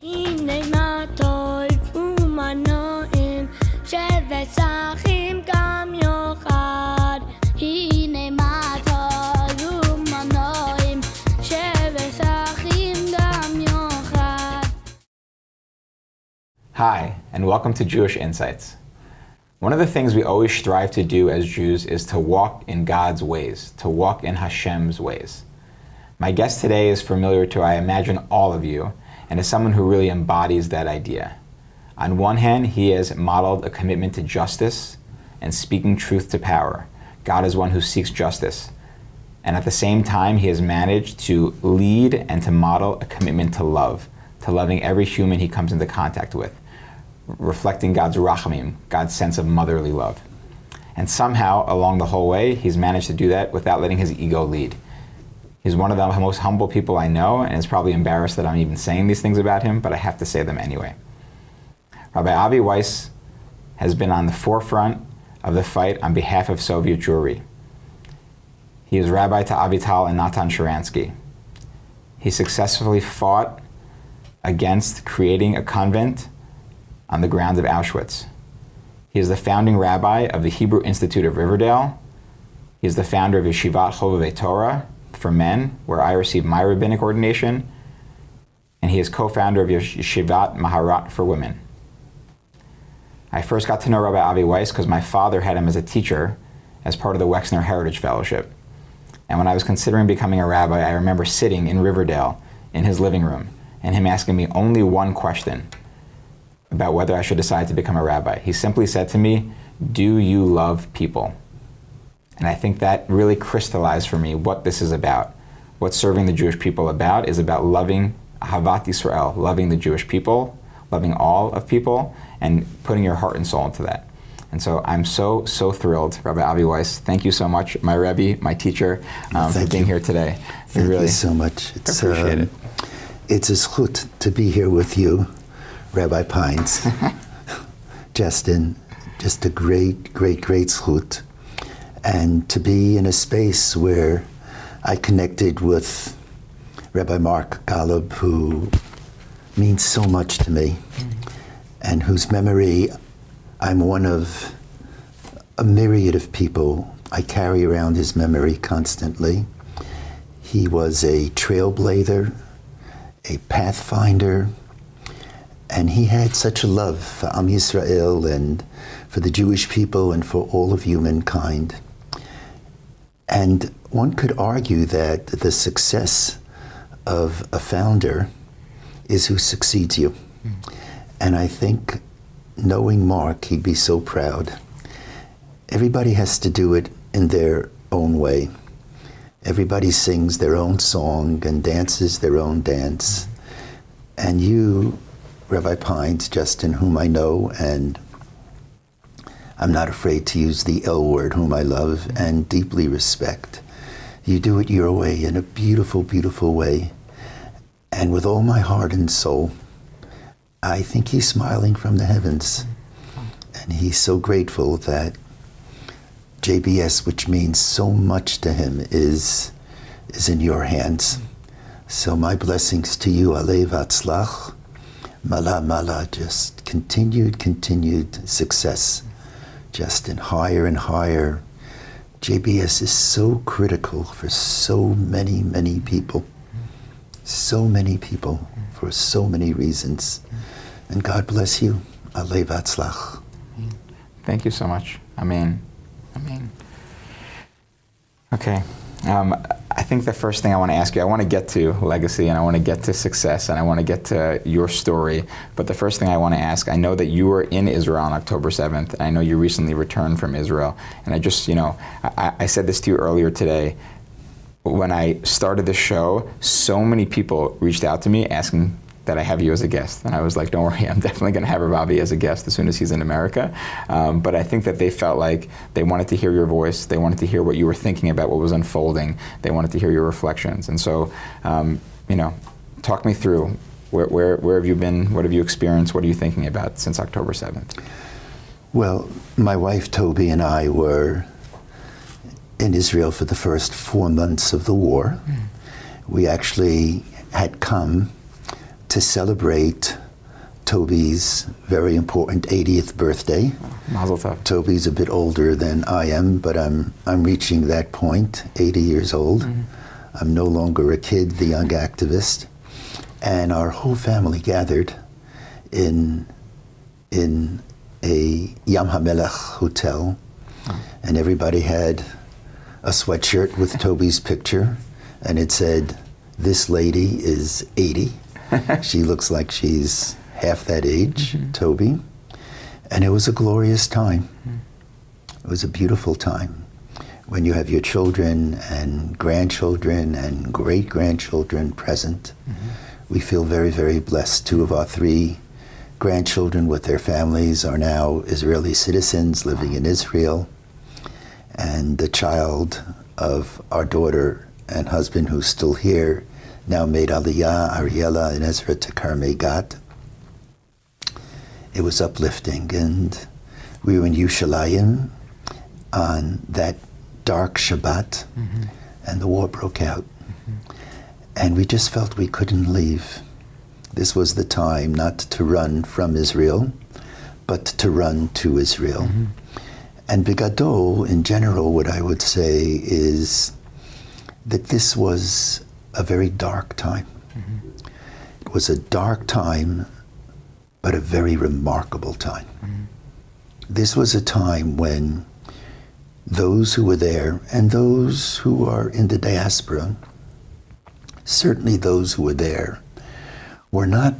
הנה מה טוב ומנועים שבשחים גם יוחד הנה מה טוב ומנועים שבשחים גם יוחד. Hi, and welcome to Jewish Insights. One of the things we always strive to do as Jews is to walk in God's ways, to walk in Hashem's ways. My guest today is familiar to, I imagine, all of you, and is someone who really embodies that idea. On one hand, he has modeled a commitment to justice and speaking truth to power. God is one who seeks justice. And at the same time, he has managed to lead and to model a commitment to love, to loving every human he comes into contact with, reflecting God's rachamim, God's sense of motherly love. And somehow, along the whole way, he's managed to do that without letting his ego lead. He's one of the most humble people I know, and is probably embarrassed that I'm even saying these things about him, but I have to say them anyway. Rabbi Avi Weiss has been on the forefront of the fight on behalf of Soviet Jewry. He is rabbi to Avital and Natan Sharansky. He successfully fought against creating a convent on the grounds of Auschwitz. He is the founding rabbi of the Hebrew Institute of Riverdale. He is the founder of Yeshivat Chovevei Torah for men, where I received my rabbinic ordination, and he is co-founder of Yeshivat Maharat for women. I first got to know Rabbi Avi Weiss because my father had him as a teacher as part of the Wexner Heritage Fellowship. And when I was considering becoming a rabbi, I remember sitting in Riverdale in his living room and him asking me only one question about whether I should decide to become a rabbi. He simply said to me, "Do you love people?" And I think that really crystallized for me what this is about. What serving the Jewish people about is about loving AntiIsrael, loving the Jewish people, loving all of people, and putting your heart and soul into that. And so I'm so thrilled, Rabbi Avi Weiss. Thank you so much, my Rebbe, my teacher, for being here today. Thank you so much. Appreciate it. It's a zchut to be here with you, Rabbi Pines. Just a great zchut. And to be in a space where I connected with Rabbi Mark Golub, who means so much to me, and whose memory I'm one of a myriad of people. I carry around his memory constantly. He was a trailblazer, a pathfinder, and he had such a love for Am Yisrael and for the Jewish people and for all of humankind. And one could argue that the success of a founder is who succeeds you. And I think, knowing Mark, he'd be so proud. Everybody has to do it in their own way. Everybody sings their own song and dances their own dance. And you, Rabbi Pines, Justin, whom I know, and I'm not afraid to use the L word, whom I love and deeply respect. You do it your way, in a beautiful, beautiful way. And with all my heart and soul, I think he's smiling from the heavens. And he's so grateful that JBS, which means so much to him, is in your hands. So my blessings to you, Alei Vatzlach, Mala, just continued success. Just in higher and higher. JBS is so critical for so many people. So many people for so many reasons. And God bless you. Alei Vatzlach. Thank you so much. Amen. Okay. I think the first thing I want to ask you, I want to get to legacy and I want to get to success and I want to get to your story. But the first thing I want to ask, I know that you were in Israel on October 7th, and I know you recently returned from Israel. And I just, I said this to you earlier today. When I started the show, so many people reached out to me asking that I have you as a guest. And I was like, don't worry, I'm definitely going to have Rabbi as a guest as soon as he's in America. But I think that they felt like they wanted to hear your voice. They wanted to hear what you were thinking about what was unfolding. They wanted to hear your reflections. And so, talk me through where have you been? What have you experienced? What are you thinking about since October 7th? Well, my wife Toby and I were in Israel for the first 4 months of the war. We actually had come to celebrate Toby's very important 80th birthday. Mazel tov. Toby's a bit older than I am, but I'm reaching that point, 80 years old. I'm no longer a kid, the young activist. And our whole family gathered in a Yam HaMelech hotel, and everybody had a sweatshirt with Toby's picture, and it said, "This lady is 80. She looks like she's half that age, Toby." And it was a glorious time. It was a beautiful time. When you have your children and grandchildren and great-grandchildren present, we feel very, very blessed. 2 of our 3 grandchildren with their families are now Israeli citizens living in Israel. And the child of our daughter and husband, who's still here, now made Aliyah, Ariella, and Ezra to Karmei Gat. It was uplifting, and we were in Yerushalayim on that dark Shabbat, and the war broke out. And we just felt we couldn't leave. This was the time not to run from Israel, but to run to Israel. And Bigadol, in general, what I would say is that this was a very dark time. It was a dark time, but a very remarkable time. This was a time when those who were there and those who are in the diaspora, certainly those who were there, were not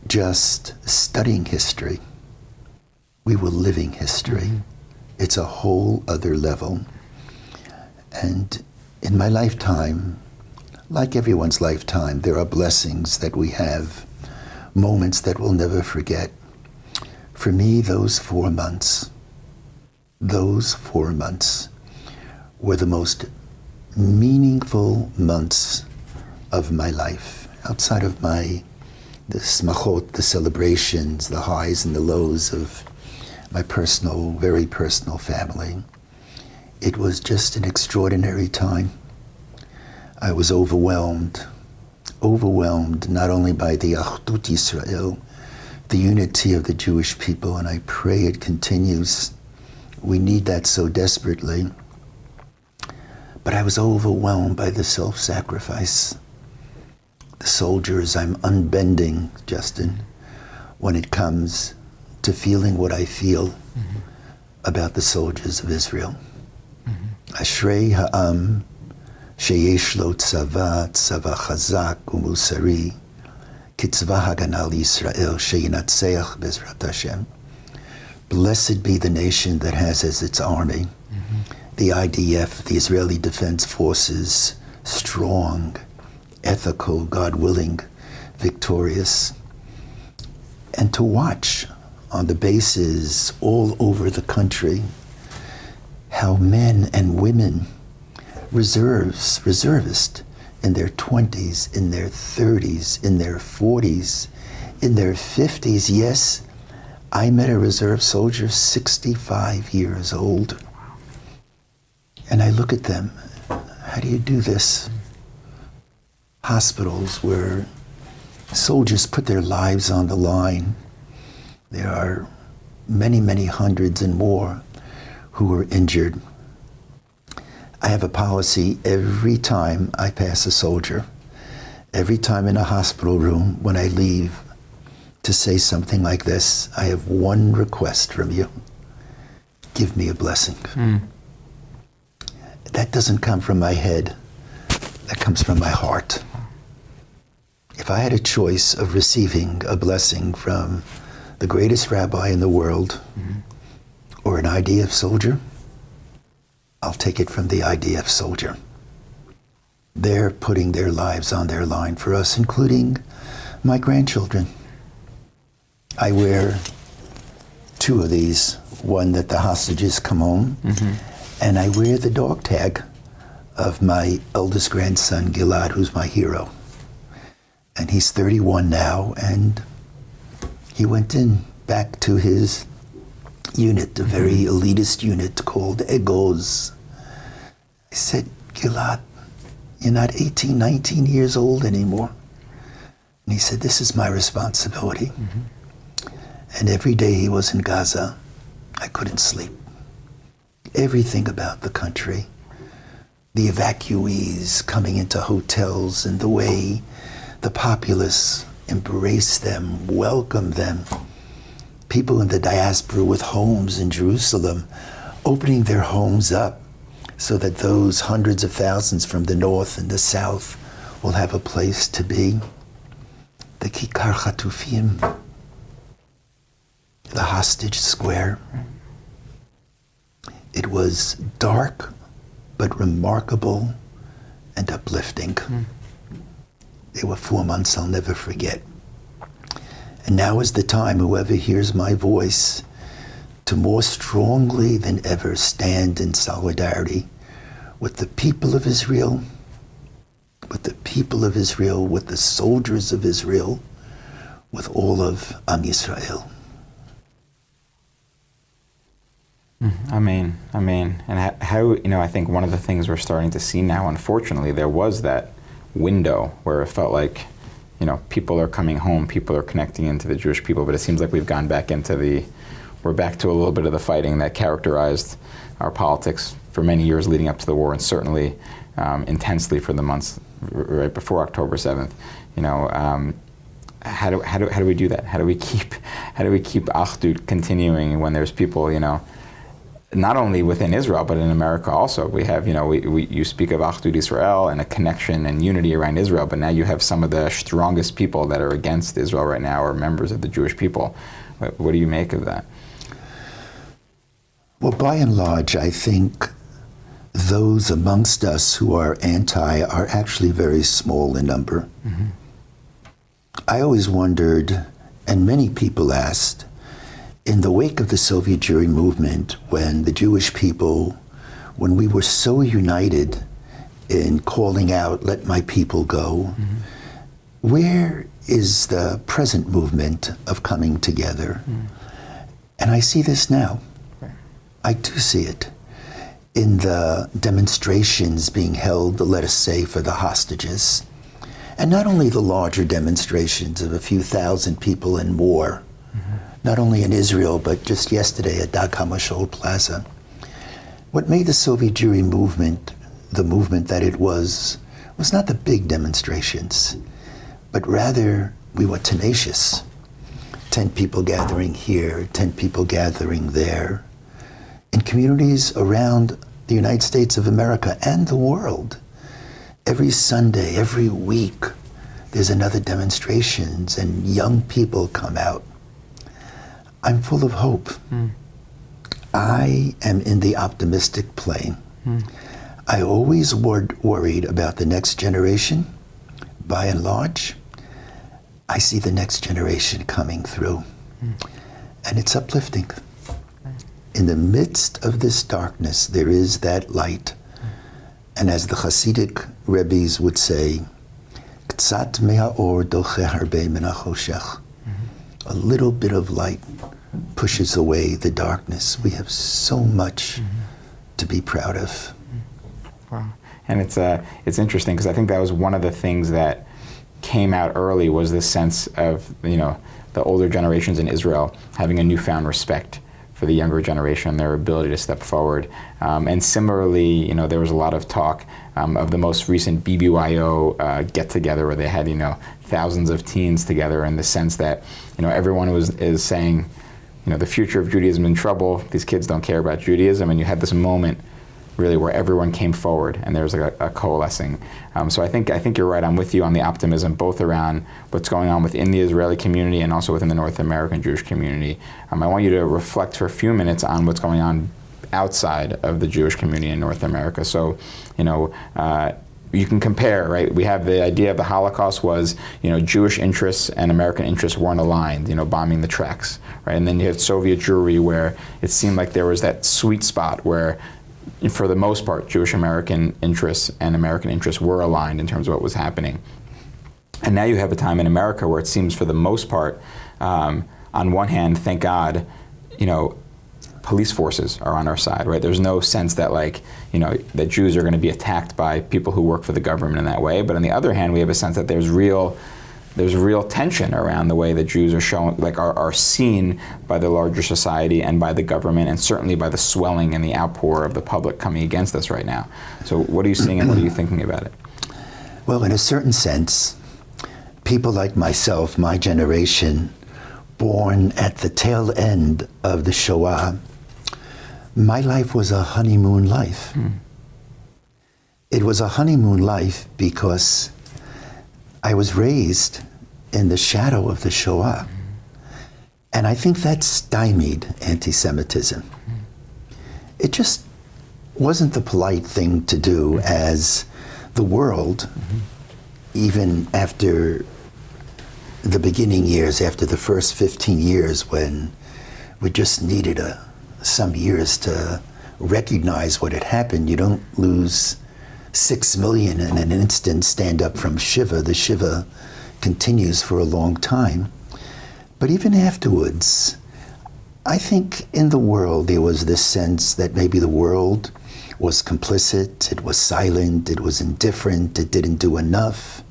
just studying history. We were living history. It's a whole other level. And in my lifetime, like everyone's lifetime, there are blessings that we have, moments that we'll never forget. For me, those 4 months were the most meaningful months of my life, outside of the smachot, the celebrations, the highs and the lows of my personal, very personal family. It was just an extraordinary time. I was overwhelmed not only by the AntiIsrael, the unity of the Jewish people, and I pray it continues. We need that so desperately. But I was overwhelmed by the self-sacrifice. The soldiers, I'm unbending, Justin, when it comes to feeling what I feel about the soldiers of Israel. Ashrei ha'am sheyesh lo tzava chazak umusari kitzva hagana Yisrael sheyinatzeach bezrat Hashem. Blessed be the nation that has as its army the IDF, the Israeli Defense Forces, strong, ethical, God-willing, victorious. And to watch on the bases all over the country how men and women, reservists in their 20s, in their 30s, in their 40s, in their 50s. Yes, I met a reserve soldier 65 years old. And I look at them, how do you do this? Hospitals where soldiers put their lives on the line. There are many, many hundreds and more who were injured. I have a policy every time I pass a soldier, every time in a hospital room when I leave, to say something like this: I have one request from you. Give me a blessing. That doesn't come from my head. That comes from my heart. If I had a choice of receiving a blessing from the greatest rabbi in the world or an IDF soldier, I'll take it from the IDF soldier. They're putting their lives on their line for us, including my grandchildren. I wear 2 of these, one that the hostages come home, and I wear the dog tag of my eldest grandson, Gilad, who's my hero. And he's 31 now, and he went back to his unit, a very elitist unit called Egos. I said, Gilad, you're not 18, 19 years old anymore. And he said, this is my responsibility. And every day he was in Gaza, I couldn't sleep. Everything about the country, the evacuees coming into hotels and the way the populace embraced them, welcomed them. People in the diaspora with homes in Jerusalem, opening their homes up so that those hundreds of thousands from the north and the south will have a place to be. The Kikar Chatufim, the hostage square. It was dark, but remarkable and uplifting. They were 4 months I'll never forget. And now is the time, whoever hears my voice, to more strongly than ever stand in solidarity with the people of Israel, with the people of Israel, with the soldiers of Israel, with all of AntiIsrael. Amen. And how, I think one of the things we're starting to see now, unfortunately, there was that window where it felt like, people are coming home, people are connecting into the Jewish people, but it seems like we've gone back into we're back to a little bit of the fighting that characterized our politics for many years leading up to the war, and certainly intensely for the months right before October 7th. How do we do that? How do we keep Achdut continuing when there's people, not only within Israel, but in America also? We have, you speak of Achdut Israel and a connection and unity around Israel, but now you have some of the strongest people that are against Israel right now are members of the Jewish people. What do you make of that? Well, by and large, I think those amongst us who are anti are actually very small in number. I always wondered, and many people asked, in the wake of the Soviet Jewry movement, when the Jewish people, when we were so united in calling out, let my people go, where is the present movement of coming together? And I see this now. I do see it in the demonstrations being held, let us say, for the hostages. And not only the larger demonstrations of a few thousand people and more, not only in Israel, but just yesterday at Dag HaMashol Plaza. What made the Soviet Jewry movement the movement that it was not the big demonstrations, but rather we were tenacious. 10 people gathering here, 10 people gathering there. In communities around the United States of America and the world, every Sunday, every week, there's another demonstrations and young people come out. I'm full of hope. I am in the optimistic plane. I always worried about the next generation. By and large, I see the next generation coming through. And it's uplifting. In the midst of this darkness, there is that light. And as the Hasidic Rebbes would say, Ktsat me'ha'or doche harbe min ha'choshech. A little bit of light pushes away the darkness. We have so much to be proud of. Wow. And it's interesting because I think that was one of the things that came out early was this sense of, the older generations in Israel having a newfound respect for the younger generation, their ability to step forward. And similarly, there was a lot of talk of the most recent BBYO get-together where they had, thousands of teens together in the sense that, everyone is saying, the future of Judaism in trouble, these kids don't care about Judaism, and you had this moment really where everyone came forward and there was like a coalescing. So I think you're right. I'm with you on the optimism, both around what's going on within the Israeli community and also within the North American Jewish community. I want you to reflect for a few minutes on what's going on outside of the Jewish community in North America. So, you can compare, right? We have the idea of the Holocaust was, Jewish interests and American interests weren't aligned, bombing the tracks, right? And then you had Soviet Jewry where it seemed like there was that sweet spot where, for the most part, Jewish American interests and American interests were aligned in terms of what was happening. And now you have a time in America where it seems for the most part, on one hand, thank God, police forces are on our side, right? There's no sense that that Jews are going to be attacked by people who work for the government in that way. But on the other hand, we have a sense that there's real there's real tension around the way that Jews are shown, like are seen by the larger society and by the government, and certainly by the swelling and the outpour of the public coming against us right now. So what are you seeing and what are you thinking about it? Well, in a certain sense, people like myself, my generation, born at the tail end of the Shoah, my life was a honeymoon life. It was a honeymoon life because I was raised in the shadow of the Shoah. And I think that stymied anti-Semitism. It just wasn't the polite thing to do as the world, even after the beginning years, after the first 15 years when we just needed some years to recognize what had happened. You don't lose 6 million in an instant, stand up from Shiva. The Shiva continues for a long time. But even afterwards, I think in the world there was this sense that maybe the world was complicit, it was silent, it was indifferent, it didn't do enough.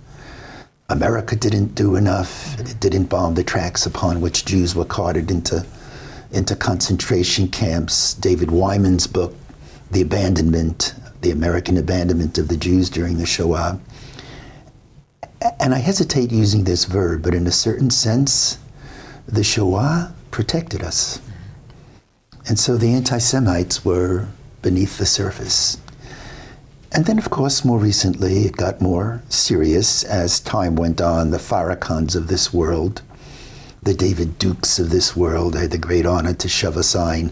America didn't do enough. It didn't bomb the tracks upon which Jews were carted into concentration camps. David Wyman's book, The Abandonment, the American Abandonment of the Jews during the Shoah. And I hesitate using this verb, but in a certain sense, the Shoah protected us. And so the anti-Semites were beneath the surface. And then, of course, more recently, it got more serious as time went on. The Farrakhan's of this world, the David Dukes of this world. I had the great honor to shove a sign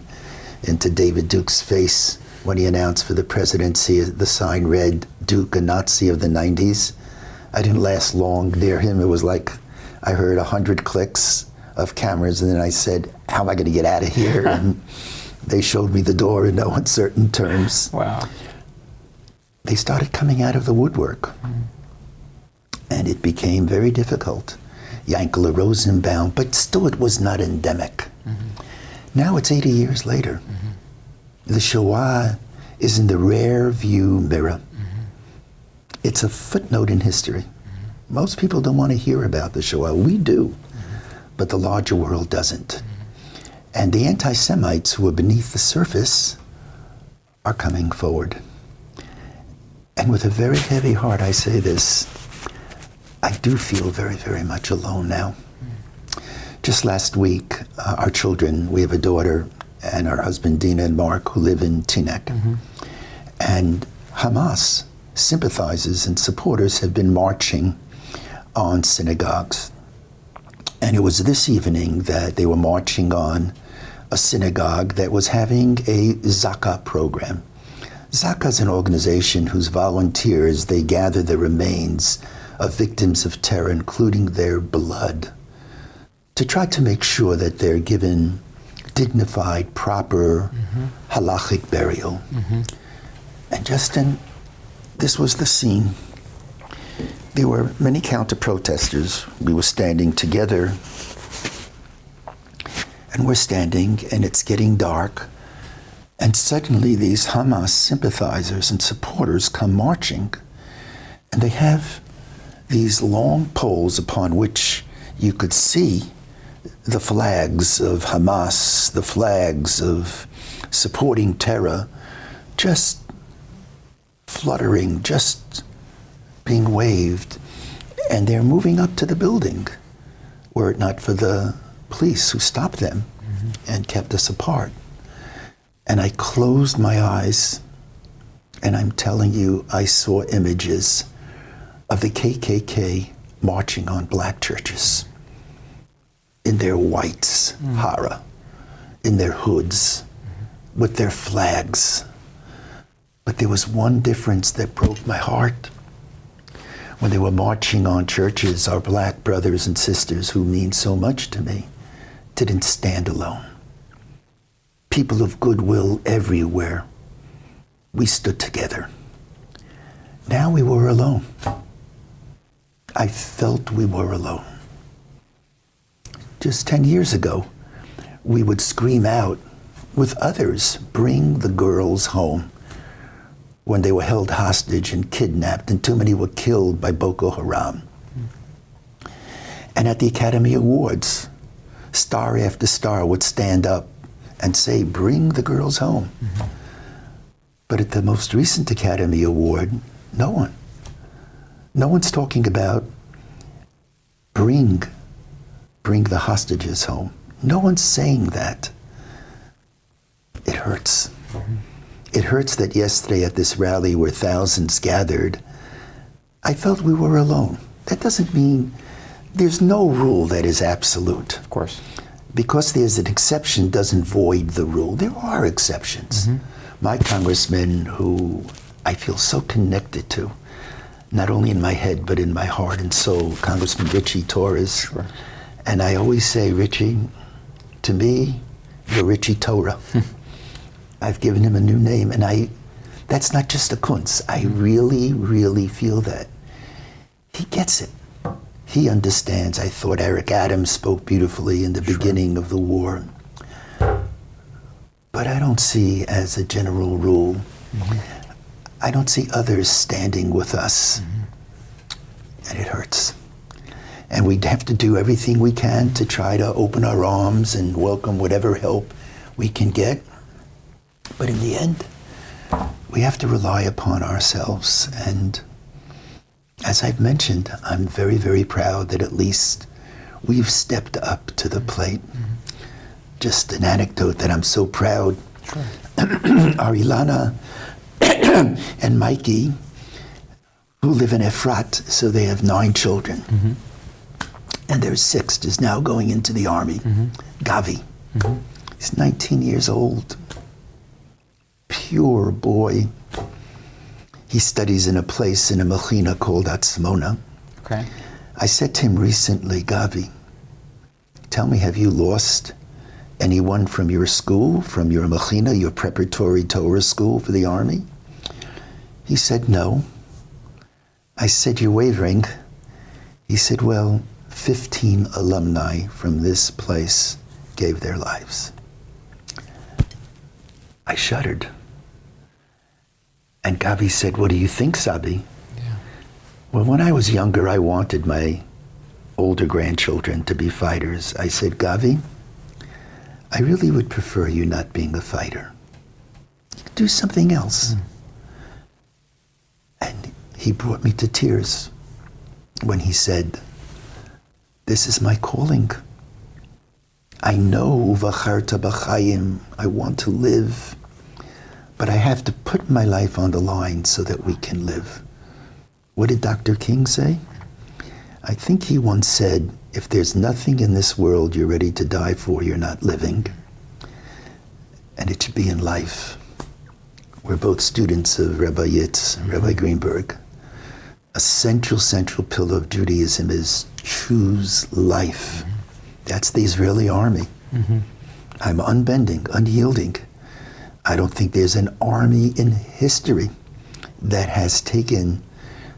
into David Duke's face when he announced for the presidency. The sign read, "Duke, a Nazi of the 90s." I didn't last long near him. It was like I heard 100 clicks of cameras, and then I said, how am I going to get out of here? And they showed me the door in no uncertain terms. Wow. They started coming out of the woodwork. And it became very difficult. Yankel Rosenbaum, but still it was not endemic. Now it's 80 years later. The Shoah is in the rear view mirror. It's a footnote in history. Most people don't want to hear about the Shoah. We do, but the larger world doesn't. And the anti-Semites who are beneath the surface are coming forward. And with a very heavy heart, I say this, I do feel very, very much alone now. Just last week, our children, we have a daughter and our husband, Dina and Mark, who live in Teaneck. And Hamas sympathizers and supporters have been marching on synagogues. And it was this evening that they were marching on a synagogue that was having a Zakah program. Zakah is an organization whose volunteers, they gather the remains of victims of terror, including their blood, to try to make sure that they're given dignified, proper, halachic burial. And Justin, this was the scene. There were many counter-protesters. We were standing together, and we're standing, and it's getting dark, and suddenly these Hamas sympathizers and supporters come marching, and they have these long poles upon which you could see the flags of Hamas, the flags of supporting terror, just fluttering, just being waved, and they're moving up to the building, were it not for the police who stopped them and kept us apart. And I closed my eyes, and I'm telling you, I saw images of the KKK marching on black churches in their whites, hara, in their hoods, with their flags. But there was one difference that broke my heart. When they were marching on churches, our black brothers and sisters who mean so much to me didn't stand alone. People of goodwill everywhere, we stood together. Now we were alone. I felt we were alone. Just 10 years ago, we would scream out with others, bring the girls home, when they were held hostage and kidnapped, and too many were killed by Boko Haram. And at the Academy Awards, star after star would stand up and say, bring the girls home. But at the most recent Academy Award, no one. No one's talking about bring the hostages home. No one's saying that. It hurts. It hurts that yesterday at this rally where thousands gathered, I felt we were alone. That doesn't mean there's no rule that is absolute. Of course. Because there's an exception doesn't void the rule. There are exceptions. My congressman, who I feel so connected to, not only in my head, but in my heart and soul, Congressman Richie Torres. Sure. And I always say, Richie, to me, you're Richie Torah. I've given him a new name, and that's not just a kunz. I really, really feel that. He gets it. He understands. I thought Eric Adams spoke beautifully in the beginning of the war. But I don't see, as a general rule, I don't see others standing with us. And it hurts. And we have to do everything we can to try to open our arms and welcome whatever help we can get. But in the end, we have to rely upon ourselves. And as I've mentioned, I'm very, very proud that at least we've stepped up to the plate. Just an anecdote that I'm so proud. Sure. Our Ilana and Mikey, who live in Efrat, so they have 9 children. And their 6th is now going into the army. Gavi. He's 19 years old. Pure boy. He studies in a place in a mechina called Atzmona. Okay. I said to him recently, Gavi, tell me, have you lost anyone from your school, from your mechina, your preparatory Torah school for the army? He said, no. I said, you're wavering. He said, well, 15 alumni from this place gave their lives. I shuddered. And Gavi said, what do you think, Sabi? Yeah. Well, when I was younger, I wanted my older grandchildren to be fighters. I said, Gavi, I really would prefer you not being a fighter. Do something else. And he brought me to tears when he said, this is my calling. I know, v'charta b'chayim, I want to live, but I have to put my life on the line so that we can live. What did Dr. King say? I think he once said, if there's nothing in this world you're ready to die for, you're not living. And it should be in life. We're both students of Rabbi Yitz, Rabbi Greenberg. A central pillar of Judaism is choose life. That's the Israeli army. I'm unbending, unyielding. I don't think there's an army in history that has taken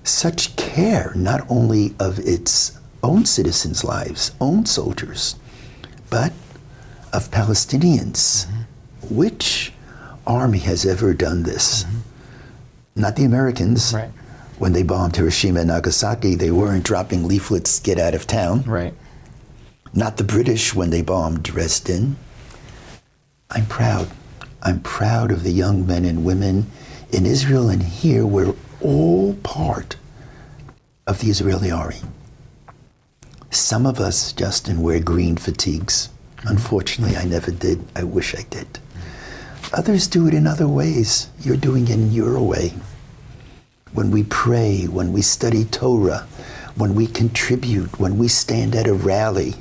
such care not only of its own citizens' lives, own soldiers, but of Palestinians. Which army has ever done this? Not the Americans. Right. When they bombed Hiroshima and Nagasaki, they weren't dropping leaflets, get out of town. Right. Not the British when they bombed Dresden. I'm proud. I'm proud of the young men and women in Israel, and here we're all part of the Israeli army. Some of us, Justin, wear green fatigues. Unfortunately, I never did. I wish I did. Others do it in other ways. You're doing it in your way. When we pray, when we study Torah, when we contribute, when we stand at a rally,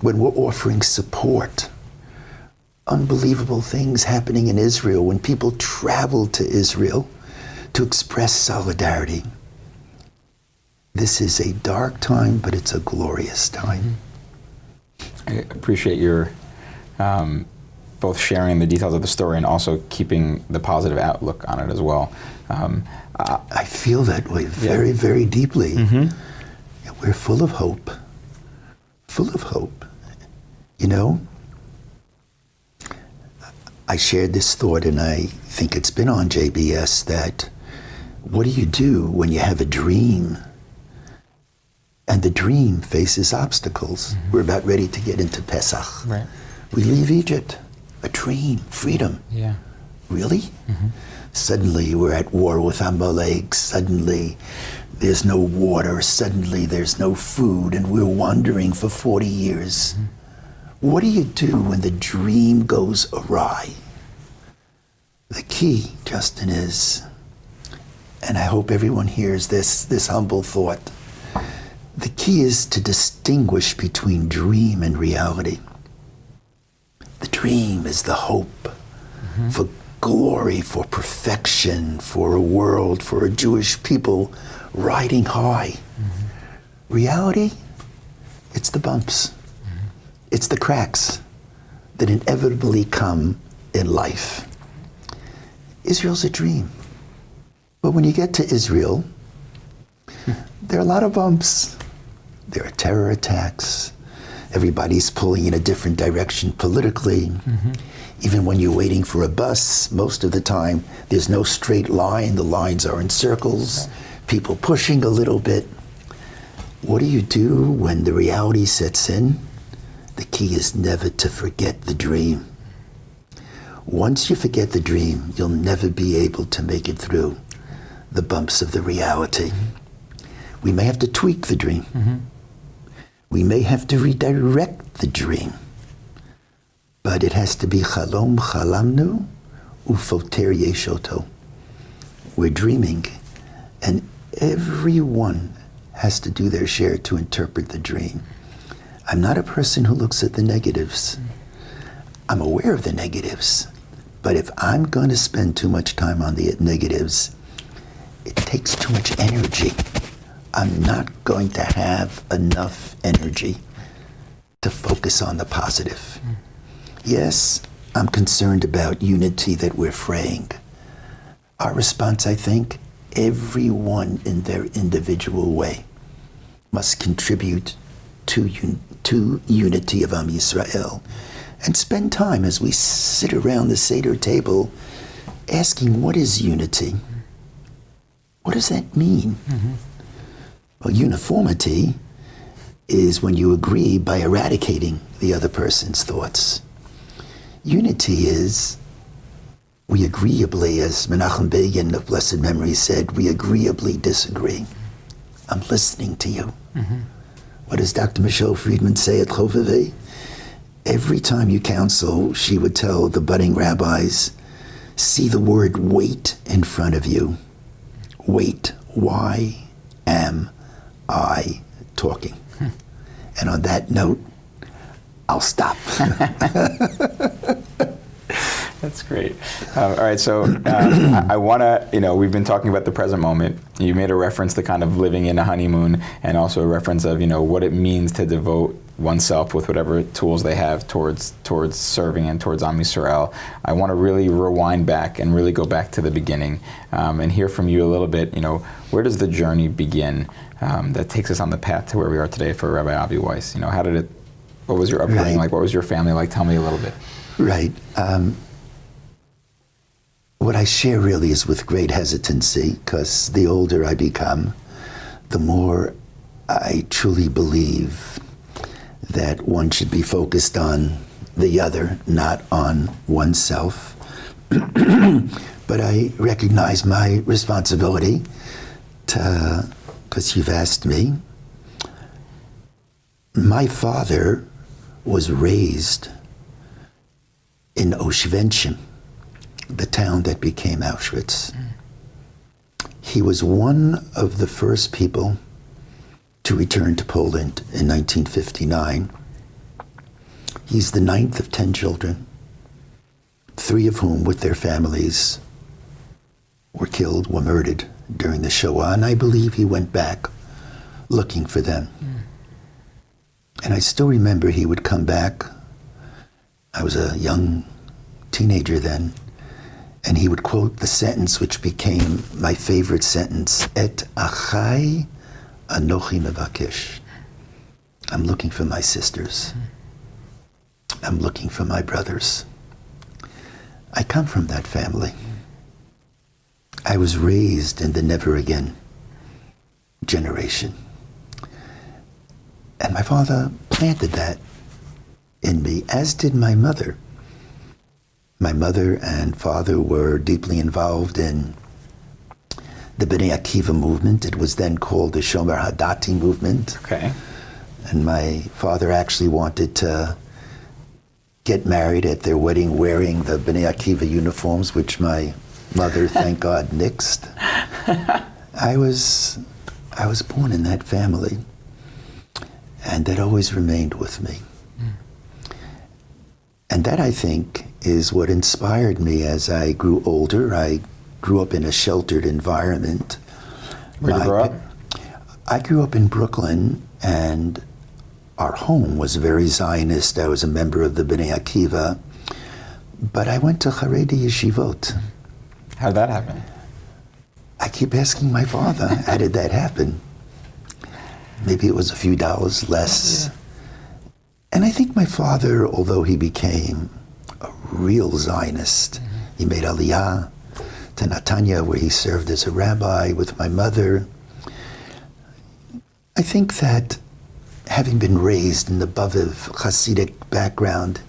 when we're offering support. Unbelievable things happening in Israel when people travel to Israel to express solidarity. This is a dark time, but it's a glorious time. I appreciate your both sharing the details of the story and also keeping the positive outlook on it as well. I feel that way very, very deeply. We're full of hope. Full of hope. You know, I shared this thought, and I think it's been on JBS, that what do you do when you have a dream And the dream faces obstacles. We're about ready to get into Pesach. Right. We leave Egypt. A dream, freedom. Yeah. Really? Suddenly we're at war with Amalek. Suddenly there's no water. Suddenly there's no food, and we're wandering for 40 years. What do you do when the dream goes awry? The key, Justin, is, and I hope everyone hears this humble thought, the key is to distinguish between dream and reality. The dream is the hope for glory, for perfection, for a world, for a Jewish people riding high. Reality, it's the bumps. It's the cracks that inevitably come in life. Israel's a dream. But when you get to Israel, there are a lot of bumps. There are terror attacks. Everybody's pulling in a different direction politically. Even when you're waiting for a bus, most of the time, there's no straight line. The lines are in circles. People pushing a little bit. What do you do when the reality sets in? The key is never to forget the dream. Once you forget the dream, you'll never be able to make it through the bumps of the reality. We may have to tweak the dream. We may have to redirect the dream. But it has to be chalom chalamnu ufoter yeshoto. We're dreaming, and everyone has to do their share to interpret the dream. I'm not a person who looks at the negatives. I'm aware of the negatives. But if I'm going to spend too much time on the negatives, it takes too much energy. I'm not going to have enough energy to focus on the positive. Yes, I'm concerned about unity that we're fraying. Our response, I think, everyone in their individual way must contribute to unity of Am Yisrael, and spend time as we sit around the Seder table asking, what is unity? What does that mean? Well, uniformity is when you agree by eradicating the other person's thoughts. Unity is, we agreeably, as Menachem Begin of blessed memory said, we agreeably disagree. I'm listening to you. What does Dr. Michelle Friedman say at Chovevei? Every time you counsel, she would tell the budding rabbis, see the word wait in front of you. Wait. Why am I talking? And on that note, I'll stop. That's great. All right, so I want to, we've been talking about the present moment. You made a reference to kind of living in a honeymoon, and also a reference of, what it means to devote oneself with whatever tools they have towards serving and towards Am Yisrael. I want to really rewind back and really go back to the beginning and hear from you a little bit, where does the journey begin that takes us on the path to where we are today for Rabbi Avi Weiss? What was your upbringing like? What was your family like? Tell me a little bit. Right. What I share really is with great hesitancy, because the older I become, the more I truly believe that one should be focused on the other, not on oneself. But I recognize my responsibility because you've asked me. My father was raised in Oshvenchim, the town that became Auschwitz. He was one of the first people to return to Poland in 1959. He's the 9th of 10 children, 3 of whom, with their families, were killed, were murdered during the Shoah, and I believe he went back looking for them. And I still remember he would come back. I was a young teenager then, and he would quote the sentence which became my favorite sentence, Et achai anochi mevakesh. I'm looking for my sisters. I'm looking for my brothers. I come from that family. I was raised in the never again generation. And my father planted that in me, as did my mother. My mother and father were deeply involved in the Bnei Akiva movement. It was then called the Shomer Hadati movement. Okay. And my father actually wanted to get married at their wedding wearing the Bnei Akiva uniforms, which my mother, thank God, nixed. I was born in that family, and that always remained with me. And that, I think, is what inspired me as I grew older. I grew up in a sheltered environment. Where did you grow up? I grew up in Brooklyn, and our home was very Zionist. I was a member of the Bnei Akiva, but I went to Haredi Yeshivot. How did that happen? I keep asking my father, how did that happen? Maybe it was a few dollars less. Yeah. And I think my father, although he became a real Zionist, he made Aliyah to Netanya, where he served as a rabbi with my mother. I think that having been raised in the Baviv Hasidic background,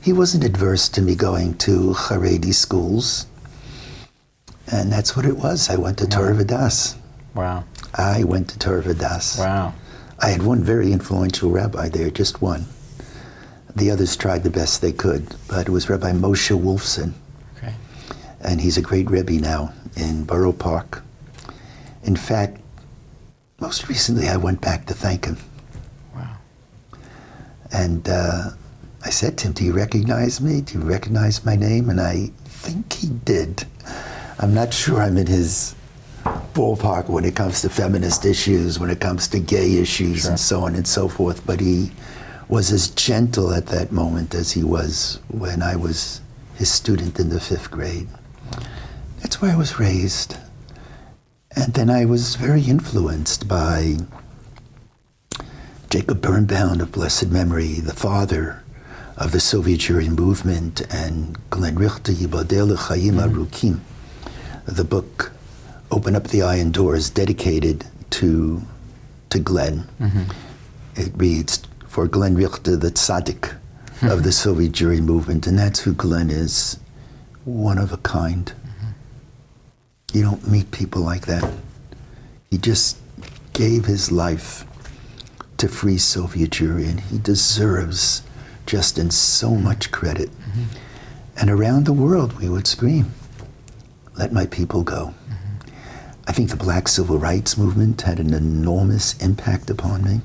he wasn't adverse to me going to Haredi schools. And that's what it was. I went to Torah V'das. Wow. I went to Torah V'das. Wow. I had one very influential rabbi there, just one. The others tried the best they could, but it was Rabbi Moshe Wolfson. Okay. And he's a great Rebbe now in Borough Park. In fact, most recently I went back to thank him. Wow. And I said to him, do you recognize me? Do you recognize my name? And I think he did. I'm not sure I'm in his ballpark when it comes to feminist issues, when it comes to gay issues, Sure. and so on and so forth, but he was as gentle at that moment as he was when I was his student in the 5th grade. That's where I was raised. And then I was very influenced by Jacob Birnbaum of blessed memory, the father of the Soviet Jewry movement, and Glenn Richter, Yibadeh L'Chaim Arukim. The book, Open Up the Iron Doors, dedicated to Glenn. It reads, for Glenn Richter, the tzaddik of the Soviet Jewry movement, and that's who Glenn is, one of a kind. You don't meet people like that. He just gave his life to free Soviet Jewry, and he deserves Justin so much credit. And around the world we would scream, let my people go. I think the Black Civil Rights Movement had an enormous impact upon me.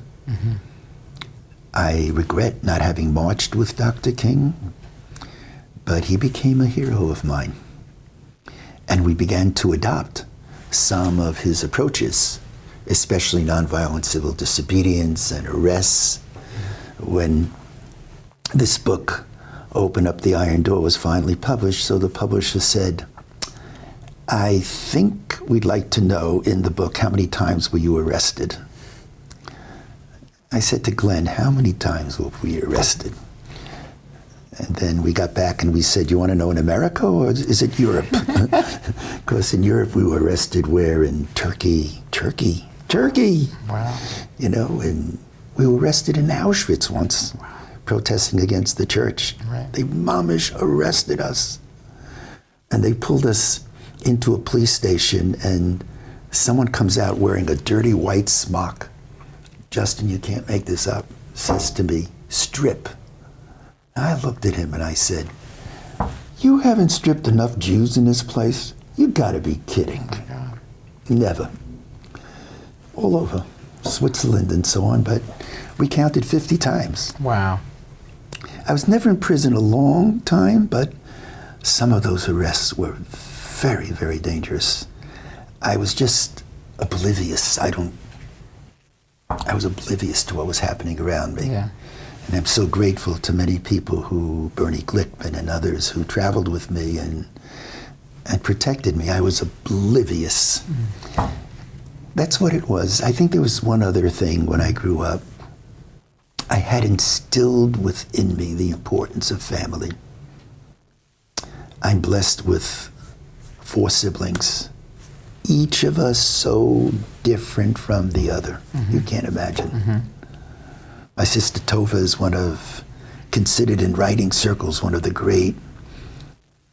I regret not having marched with Dr. King, but he became a hero of mine. And we began to adopt some of his approaches, especially nonviolent civil disobedience and arrests. When this book, Open Up the Iron Door, was finally published, so the publisher said, I think we'd like to know in the book, how many times were you arrested? I said to Glenn, how many times were we arrested? And then we got back and we said, you want to know in America or is it Europe? Because in Europe we were arrested where? In Turkey. Wow. You know, and we were arrested in Auschwitz once, protesting against the church. Right. They mamish arrested us. And they pulled us into a police station and someone comes out wearing a dirty white smock. Justin, you can't make this up, says to me, strip. I looked at him and I said, you haven't stripped enough Jews in this place? You gotta be kidding. Oh my God. Never. All over, Switzerland and so on, but we counted 50 times. Wow. I was never in prison a long time, but some of those arrests were very, very dangerous. I was just oblivious. I was oblivious to what was happening around me. Yeah. And I'm so grateful to many people who, Bernie Glickman and others, who traveled with me and protected me. I was oblivious. That's what it was. I think there was one other thing when I grew up. I had instilled within me the importance of family. I'm blessed with 4 siblings, each of us so different from the other. You can't imagine. My sister Tova is considered in writing circles, one of the great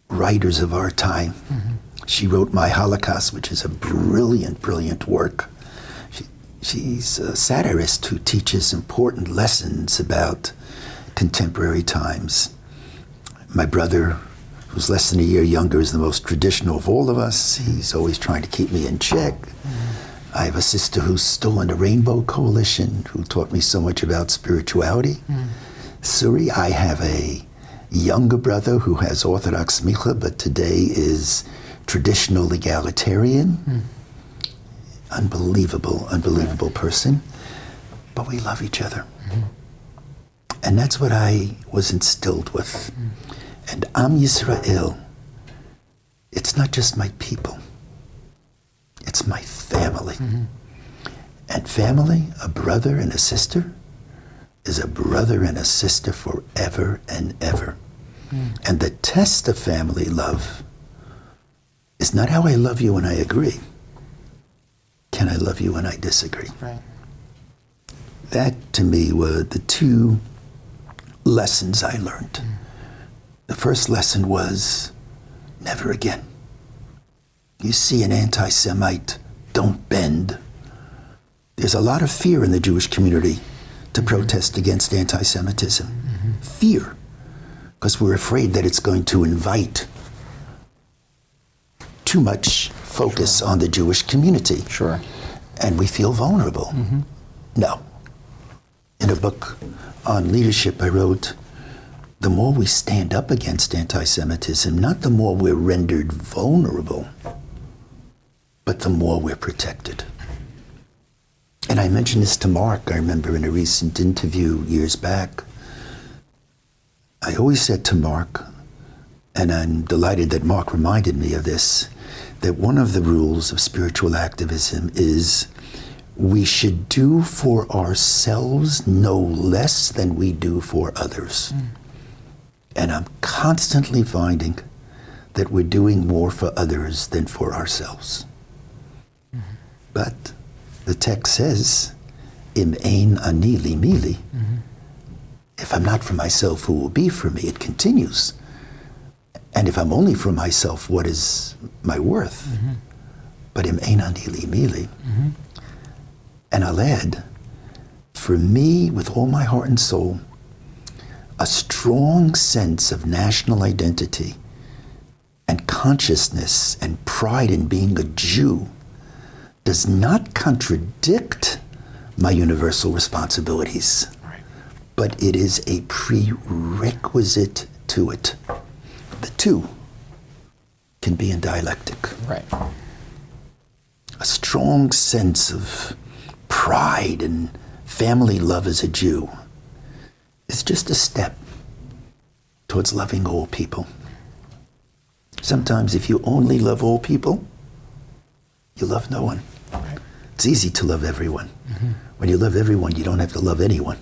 writers of our time. She wrote My Holocaust, which is a brilliant, brilliant work. She's a satirist who teaches important lessons about contemporary times. My brother, who's less than a year younger, is the most traditional of all of us. He's always trying to keep me in check. I have a sister who's still in the Rainbow Coalition, who taught me so much about spirituality. Suri, I have a younger brother who has Orthodox smicha, but today is traditional egalitarian. Unbelievable, unbelievable person. But we love each other. And that's what I was instilled with. And Am Yisrael, it's not just my people. It's my family. And family, a brother and a sister, is a brother and a sister forever and ever. And the test of family love is not how I love you when I agree. Can I love you when I disagree? Right. That, to me, were the two lessons I learned. The first lesson was, never again. You see an anti-Semite, don't bend. There's a lot of fear in the Jewish community to protest against anti-Semitism. Fear, because we're afraid that it's going to invite too much focus on the Jewish community. And we feel vulnerable. No. In a book on leadership I wrote, the more we stand up against anti-Semitism, not the more we're rendered vulnerable, but the more we're protected. And I mentioned this to Mark, I remember in a recent interview years back. I always said to Mark, and I'm delighted that Mark reminded me of this, that one of the rules of spiritual activism is we should do for ourselves no less than we do for others. And I'm constantly finding that we're doing more for others than for ourselves. But the text says, Im ein ani li mili. If I'm not for myself, who will be for me? It continues. And if I'm only for myself, what is my worth? But Im ein ani li mili. And I'll add, for me, with all my heart and soul, a strong sense of national identity and consciousness and pride in being a Jew does not contradict my universal responsibilities, but it is a prerequisite to it. The two can be in dialectic. A strong sense of pride and family love as a Jew is just a step towards loving all people. Sometimes if you only love all people, you love no one. It's easy to love everyone. When you love everyone, you don't have to love anyone.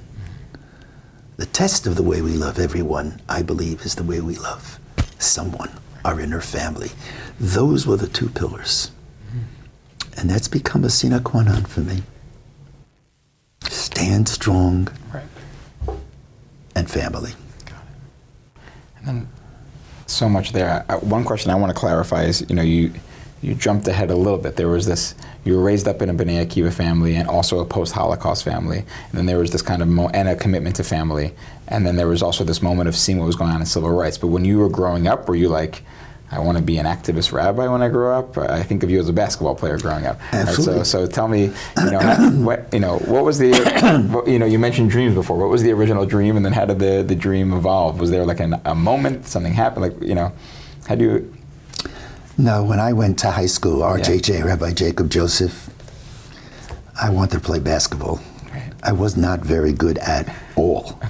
The test of the way we love everyone, I believe, is the way we love someone, our inner family. Those were the two pillars. And that's become a sine qua non for me. Stand strong and family. Got it. And then so much there. One question I want to clarify is, you jumped ahead a little bit. There was this, you were raised up in a B'nai Akiva family and also a post-Holocaust family. And then there was this kind of, and a commitment to family. And then there was also this moment of seeing what was going on in civil rights. But when you were growing up, were you like, I want to be an activist rabbi when I grow up? I think of you as a basketball player growing up. Absolutely. Right, so tell me, what was the, you mentioned dreams before. What was the original dream, and then how did the dream evolve? Was there like a moment, something happened? How do you? No, when I went to high school, RJJ, Rabbi Jacob Joseph, I wanted to play basketball. I was not very good at all.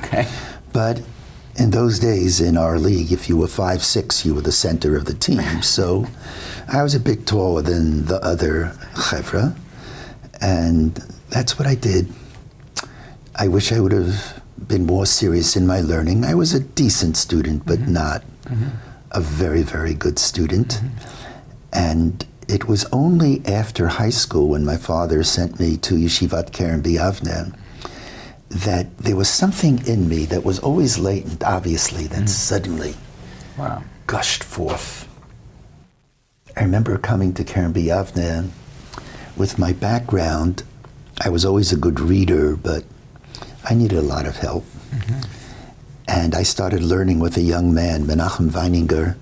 But in those days in our league, if you were 5'6", you were the center of the team. So I was a bit taller than the other chevra, and that's what I did. I wish I would have been more serious in my learning. I was a decent student, but not a very, very good student. And it was only after high school when my father sent me to Yeshivat Keren B'Yavne, that there was something in me that was always latent, obviously, that suddenly gushed forth. I remember coming to Keren B'Yavneh with my background. I was always a good reader, but I needed a lot of help. And I started learning with a young man, Menachem Weininger,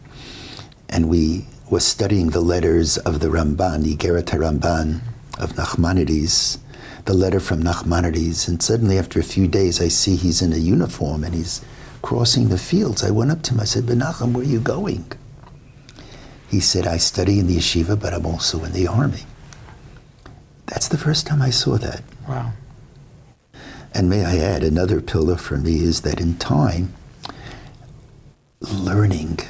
and we were studying the letters of the Ramban, Igeret HaRamban of Nachmanides, the letter from Nachmanides, and suddenly after a few days I see he's in a uniform and he's crossing the fields. I went up to him, I said, Menachem, where are you going? He said, I study in the yeshiva, but I'm also in the army. That's the first time I saw that. Wow. And may I add, another pillar for me is that in time, learning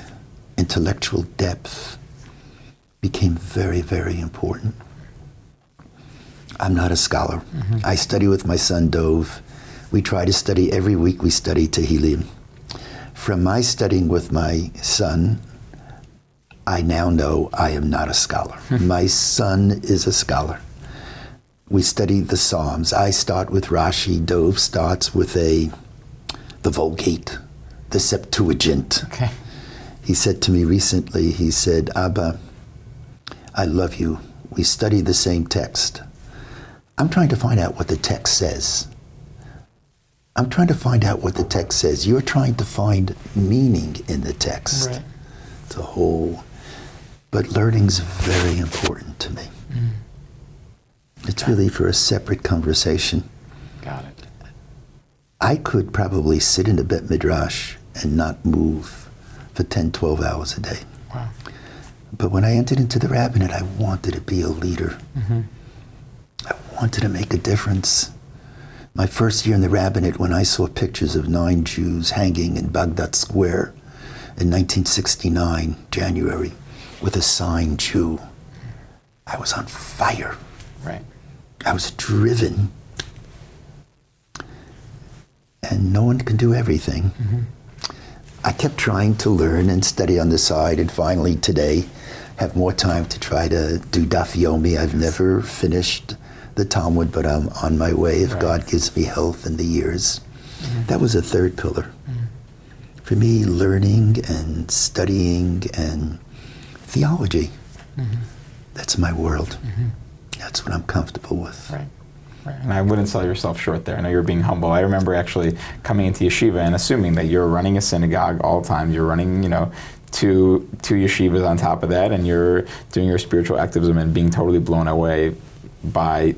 intellectual depth became very, very important. I'm not a scholar. I study with my son Dov. We try to study every week. We study Tehillim. From my studying with my son, I now know I am not a scholar. My son is a scholar. We study the Psalms. I start with Rashi. Dov starts with the Vulgate, the Septuagint. Okay. He said to me recently, he said, Abba, I love you. We study the same text. I'm trying to find out what the text says. I'm trying to find out what the text says. You're trying to find meaning in the text. Right. It's a whole, but learning's very important to me. It's really for a separate conversation. Got it. I could probably sit in a Bet Midrash and not move for 10, 12 hours a day. Wow. But when I entered into the rabbinate, I wanted to be a leader. I wanted to make a difference. My first year in the rabbinate, when I saw pictures of 9 Jews hanging in Baghdad Square in 1969, January, with a signed Jew, I was on fire. Right. I was driven. And no one can do everything. I kept trying to learn and study on the side, and finally today have more time to try to do Daf Yomi. I've never finished the Talmud, but I'm on my way if God gives me health and the years. That was a third pillar. For me, learning and studying and theology. That's my world. That's what I'm comfortable with. Right. And I wouldn't sell yourself short there. I know you're being humble. I remember actually coming into yeshiva and assuming that you're running a synagogue all the time. You're running, two yeshivas on top of that, and you're doing your spiritual activism and being totally blown away by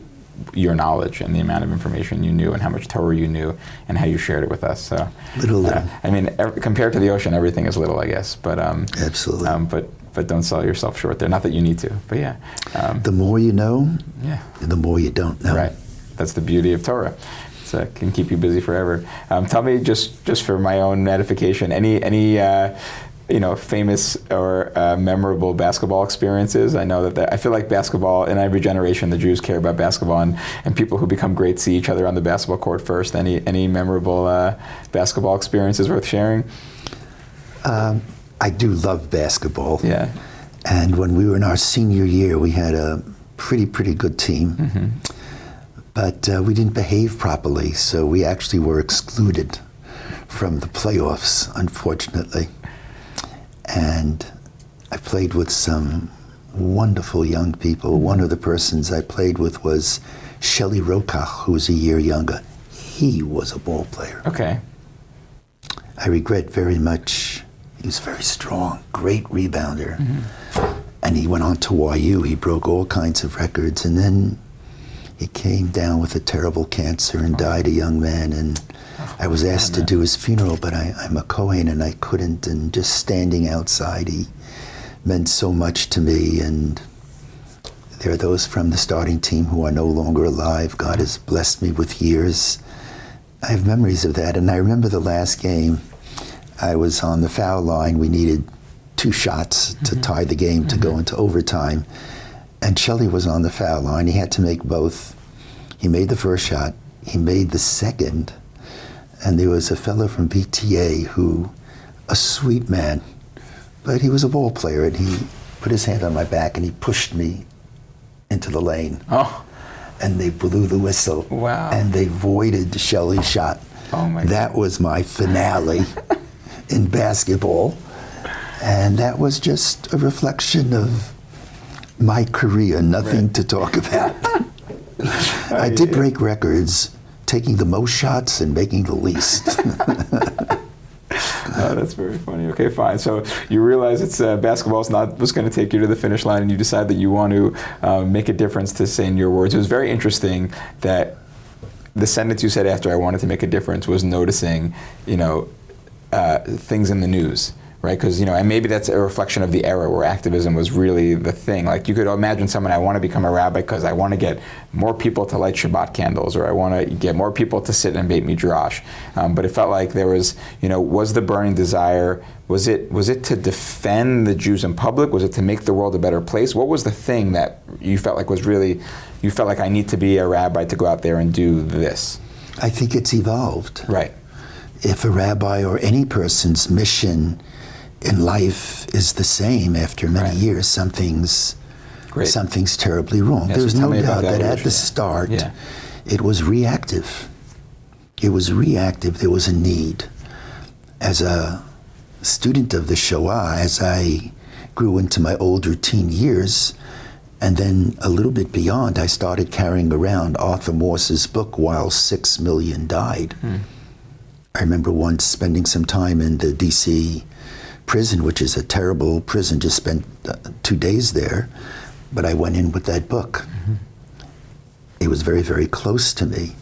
your knowledge and the amount of information you knew and how much Torah you knew and how you shared it with us. So, Little. I mean, compared to the ocean, everything is little, I guess. But Absolutely. But don't sell yourself short there. Not that you need to, but yeah. The more you know, the more you don't know. Right. That's the beauty of Torah. It can keep you busy forever. Tell me, just for my own edification, any famous or memorable basketball experiences? I know that I feel like basketball, in every generation, the Jews care about basketball, and people who become great see each other on the basketball court first. Any memorable basketball experiences worth sharing? I do love basketball. Yeah. And when we were in our senior year, we had a pretty good team. But we didn't behave properly, so we actually were excluded from the playoffs, unfortunately. And I played with some wonderful young people. One of the persons I played with was Shelley Rokach, who was a year younger. He was a ball player. Okay. I regret very much. He was very strong, great rebounder. And he went on to YU. He broke all kinds of records. And then he came down with a terrible cancer and died a young man. And I was asked to do his funeral, but I'm a Kohen and I couldn't. And just standing outside, he meant so much to me. And there are those from the starting team who are no longer alive. God has blessed me with years. I have memories of that. And I remember the last game. I was on the foul line. We needed 2 shots to tie the game to go into overtime. And Shelley was on the foul line. He had to make both. He made the first shot. He made the second. And there was a fellow from BTA who, a sweet man, but he was a ball player, and he put his hand on my back and he pushed me into the lane. Oh. and they blew the whistle. Wow. And they voided the Shelley shot. Oh my That was my finale in basketball. And that was just a reflection of my career, nothing to talk about. I did break records, taking the most shots and making the least. Oh, that's very funny. Okay, fine. So you realize it's basketball's not what's going to take you to the finish line, and you decide that you want to make a difference, to say in your words. It was very interesting that the sentence you said after "I wanted to make a difference" was noticing, things in the news. Right, because and maybe that's a reflection of the era where activism was really the thing. Like you could imagine someone, I want to become a rabbi because I want to get more people to light Shabbat candles, or I want to get more people to sit in Beit Midrash. But it felt like there was, was the burning desire? Was it to defend the Jews in public? Was it to make the world a better place? What was the thing that you felt like was really, you felt like I need to be a rabbi to go out there and do this? I think it's evolved. Right. If a rabbi or any person's mission in life is the same after many years, something's terribly wrong. There's no doubt that at the start, it was reactive. It was reactive. There was a need. As a student of the Shoah, as I grew into my older teen years, and then a little bit beyond, I started carrying around Arthur Morse's book, While 6 Million Died. I remember once spending some time in the D.C. prison, which is a terrible prison, just spent 2 days there, but I went in with that book. It was very, very close to me.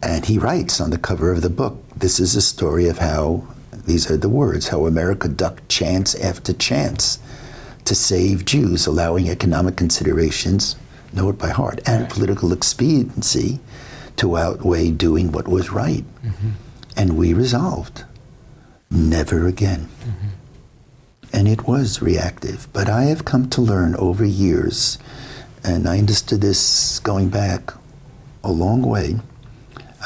And he writes on the cover of the book, this is a story of how, these are the words, how America ducked chance after chance to save Jews, allowing economic considerations, know it by heart, and political expediency to outweigh doing what was right. And we resolved, never again. And it was reactive. But I have come to learn over years, and I understood this going back a long way.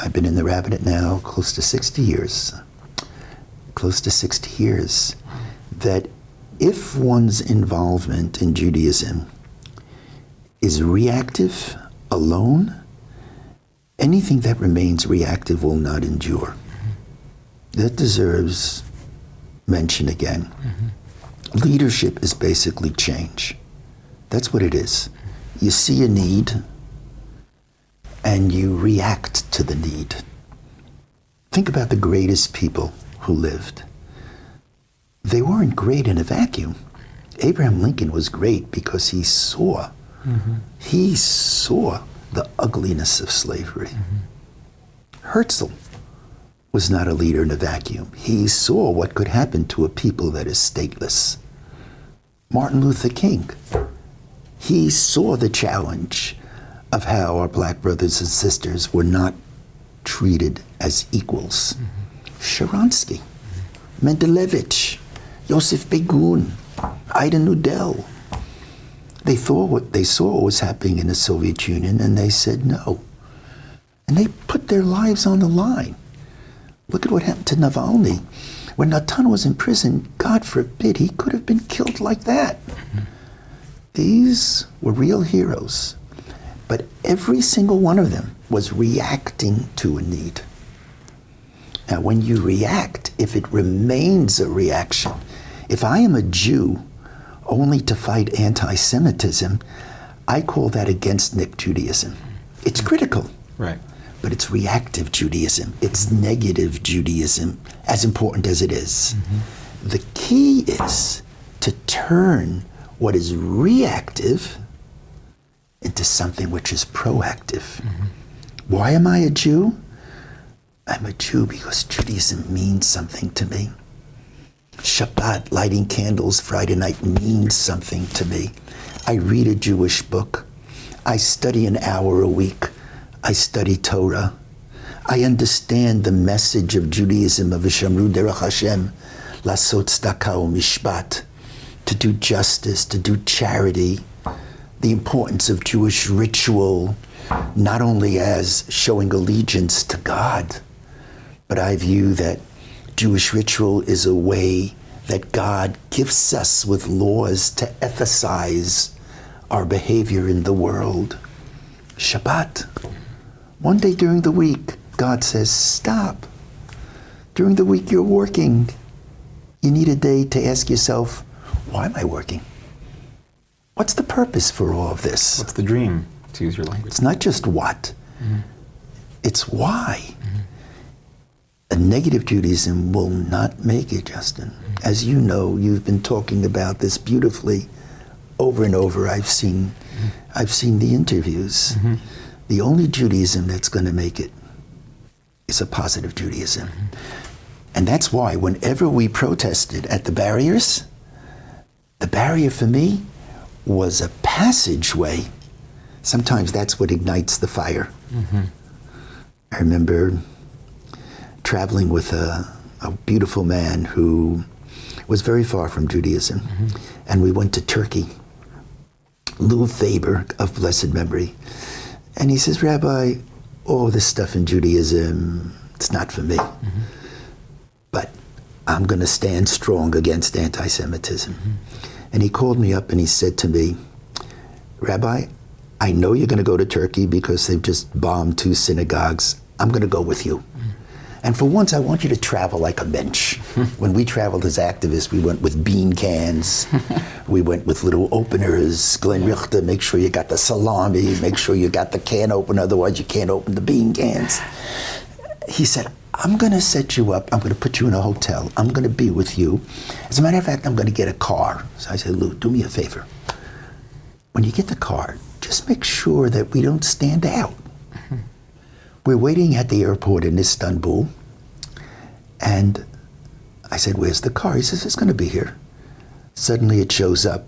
I've been in the rabbinate now close to 60 years. That if one's involvement in Judaism is reactive alone, anything that remains reactive will not endure. That deserves mention again. Leadership is basically change. That's what it is. You see a need and you react to the need. Think about the greatest people who lived. They weren't great in a vacuum. Abraham Lincoln was great because he saw the ugliness of slavery. Herzl was not a leader in a vacuum. He saw what could happen to a people that is stateless. Martin Luther King, he saw the challenge of how our black brothers and sisters were not treated as equals. Sharansky, Mendelevich, Yosef Begun, Ida Nudell. They saw what was happening in the Soviet Union, and they said no. And they put their lives on the line. Look at what happened to Navalny. When Natan was in prison, God forbid, he could have been killed like that. These were real heroes. But every single one of them was reacting to a need. Now, when you react, if it remains a reaction, if I am a Jew only to fight anti-Semitism, I call that against-Nick Judaism. It's critical. Right. But it's reactive Judaism. It's negative Judaism, as important as it is. The key is to turn what is reactive into something which is proactive. Why am I a Jew? I'm a Jew because Judaism means something to me. Shabbat, lighting candles Friday night, means something to me. I read a Jewish book. I study an hour a week. I study Torah. I understand the message of Judaism of V'shamru derech Hashem, lasot tzedakah u'mishpat, to do justice, to do charity, the importance of Jewish ritual, not only as showing allegiance to God, but I view that Jewish ritual is a way that God gifts us with laws to ethicize our behavior in the world. Shabbat. One day during the week, God says, stop. During the week you're working. You need a day to ask yourself, why am I working? What's the purpose for all of this? What's the dream, to use your language? It's not just what, it's why. A negative Judaism will not make it, Justin. As you know, you've been talking about this beautifully over and over. I've seen the interviews. The only Judaism that's going to make it is a positive Judaism. And that's why whenever we protested at the barriers, the barrier for me was a passageway. Sometimes that's what ignites the fire. I remember traveling with a beautiful man who was very far from Judaism. And we went to Turkey. Lou Faber of blessed memory. And he says, Rabbi, all this stuff in Judaism, it's not for me. But I'm going to stand strong against anti-Semitism. And he called me up and he said to me, Rabbi, I know you're going to go to Turkey because they've just bombed 2 synagogues. I'm going to go with you. And for once, I want you to travel like a mensch. When we traveled as activists, we went with bean cans. We went with little openers. Glenn Richter, make sure you got the salami, make sure you got the can opener, otherwise you can't open the bean cans. He said, I'm going to set you up. I'm going to put you in a hotel. I'm going to be with you. As a matter of fact, I'm going to get a car. So I said, Lou, do me a favor. When you get the car, just make sure that we don't stand out. We're waiting at the airport in Istanbul, and I said, where's the car? He says, it's going to be here. Suddenly it shows up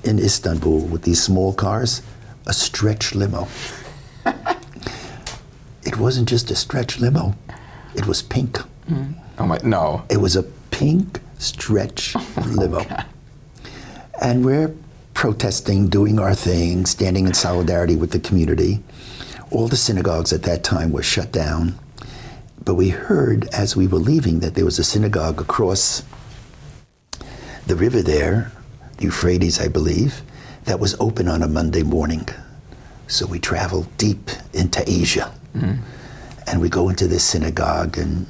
in Istanbul with these small cars, a stretch limo. It wasn't just a stretch limo, it was pink. Oh my, no. It was a pink stretch limo. And we're protesting, doing our thing, standing in solidarity with the community. All the synagogues at that time were shut down, but we heard as we were leaving that there was a synagogue across the river there, the Euphrates, I believe, that was open on a Monday morning. So we traveled deep into Asia, and we go into this synagogue, and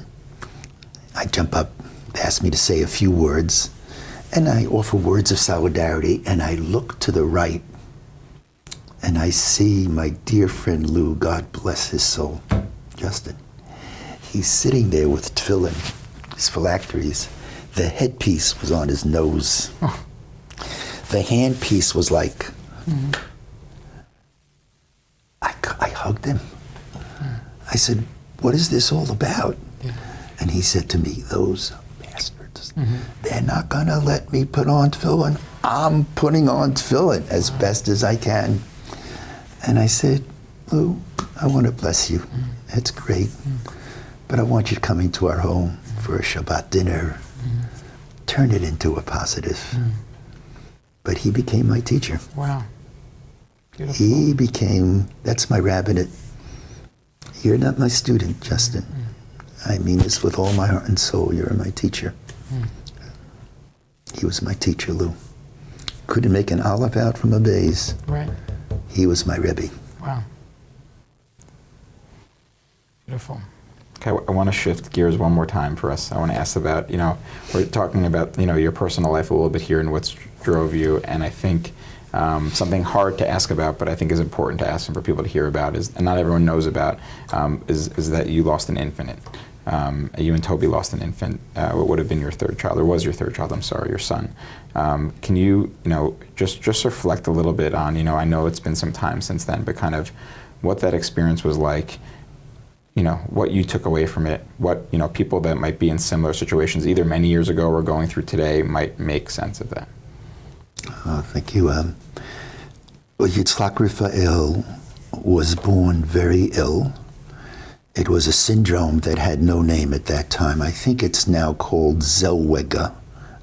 I jump up, they ask me to say a few words, and I offer words of solidarity, and I look to the right, and I see my dear friend Lou, God bless his soul, Justin. He's sitting there with tefillin, his phylacteries. The headpiece was on his nose. The handpiece was like, I hugged him. I said, what is this all about? And he said to me, those bastards, they're not gonna let me put on tefillin. I'm putting on tefillin as best as I can. And I said, Lou, I want to bless you. That's great. But I want you to come into our home for a Shabbat dinner. Turn it into a positive. But he became my teacher. Wow. Beautiful. He became, that's my rabbinate. You're not my student, Justin. I mean this with all my heart and soul. You're my teacher. He was my teacher, Lou. Couldn't make an olive out from a vase. Right. He was my Rebbe. Wow. Beautiful. Okay, I want to shift gears one more time for us. I want to ask about, we're talking about, your personal life a little bit here and what's drove you, and I think something hard to ask about, but I think is important to ask and for people to hear about is, and not everyone knows about, is that you lost an infant. You and Toby lost an infant. What would have been your third child, or was your third child, I'm sorry, your son. Can you, just reflect a little bit on, I know it's been some time since then, but kind of what that experience was like, what you took away from it, what, people that might be in similar situations either many years ago or going through today might make sense of that. Thank you. Yitzhak Raphael was born very ill. It was a syndrome that had no name at that time. I think it's now called Zellweger.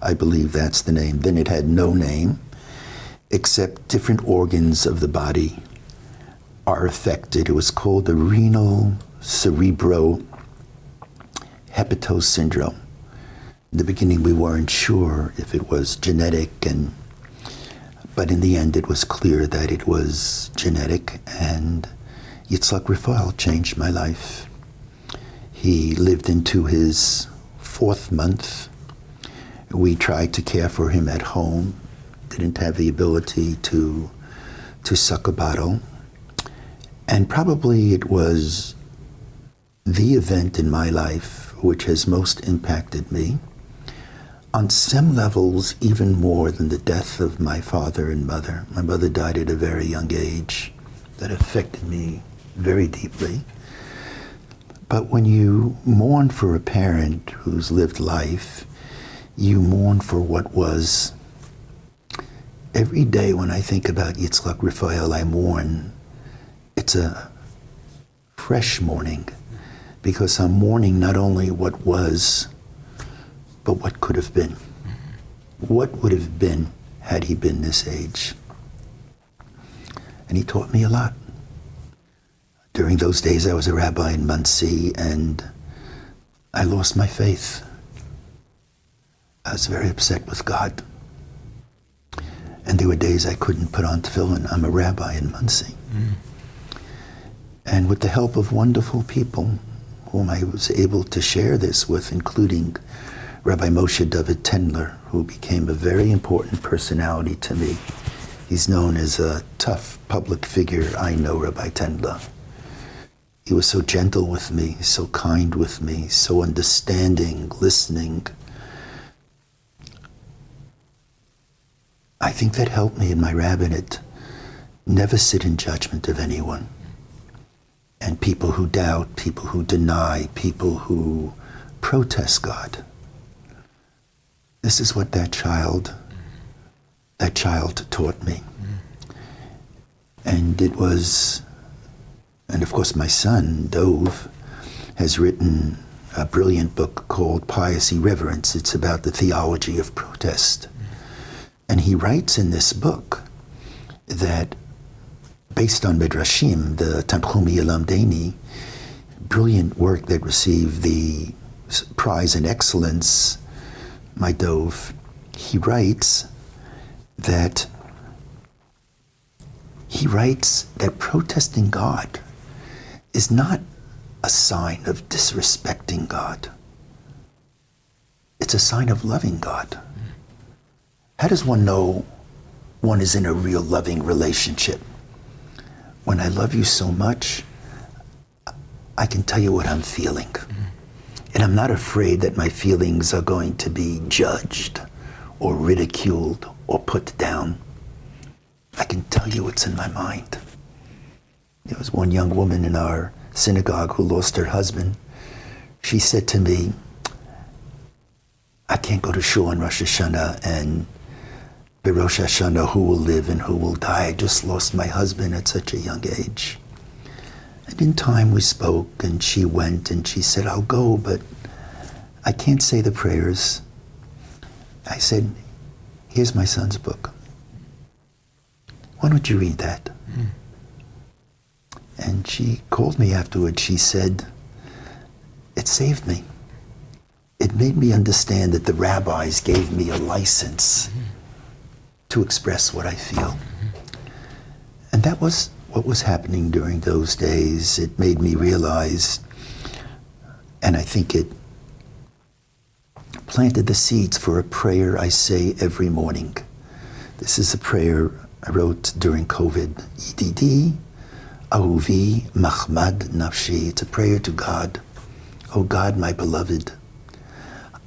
I believe that's the name. Then it had no name, except different organs of the body are affected. It was called the renal cerebrohepatose syndrome. In the beginning, we weren't sure if it was genetic, but in the end, it was clear that it was genetic, and Yitzhak Raphael changed my life. He lived into his 4th month. We tried to care for him at home, didn't have the ability to suck a bottle. And probably it was the event in my life which has most impacted me, on some levels even more than the death of my father and mother. My mother died at a very young age. That affected me very deeply. But when you mourn for a parent who's lived life, you mourn for what was. Every day when I think about Yitzhak Raphael, I mourn. It's a fresh mourning, because I'm mourning not only what was, but what could have been. What would have been had he been this age? And he taught me a lot. During those days, I was a rabbi in Monsey, and I lost my faith. I was very upset with God. And there were days I couldn't put on tefillin. I'm a rabbi in Monsey. And with the help of wonderful people whom I was able to share this with, including Rabbi Moshe David Tendler, who became a very important personality to me. He's known as a tough public figure. I know Rabbi Tendler. He was so gentle with me, so kind with me, so understanding, listening. I think that helped me in my rabbinate. Never sit in judgment of anyone. And people who doubt, people who deny, people who protest God. This is what that child taught me. And it was, and of course my son, Dov, has written a brilliant book called Pious Irreverence. It's about the theology of protest. And he writes in this book that, based on Midrashim, the Tanchumi Yelamdeni, brilliant work that received the prize in excellence, my Dov, he writes that protesting God is not a sign of disrespecting God. It's a sign of loving God. How does one know one is in a real loving relationship? When I love you so much, I can tell you what I'm feeling. And I'm not afraid that my feelings are going to be judged or ridiculed or put down. I can tell you what's in my mind. There was one young woman in our synagogue who lost her husband. She said to me, I can't go to shul on Rosh Hashanah, and Rosh Hashanah, who will live and who will die? I just lost my husband at such a young age. And in time we spoke, and she went and she said, I'll go, but I can't say the prayers. I said, here's my son's book. Why don't you read that? And she called me afterwards. She said, it saved me. It made me understand that the rabbis gave me a license to express what I feel. And that was what was happening during those days. It made me realize, and I think it planted the seeds for a prayer I say every morning. This is a prayer I wrote during COVID. Yididi, Ahuvi, Mahmad, Nafshi. It's a prayer to God. Oh God, my beloved,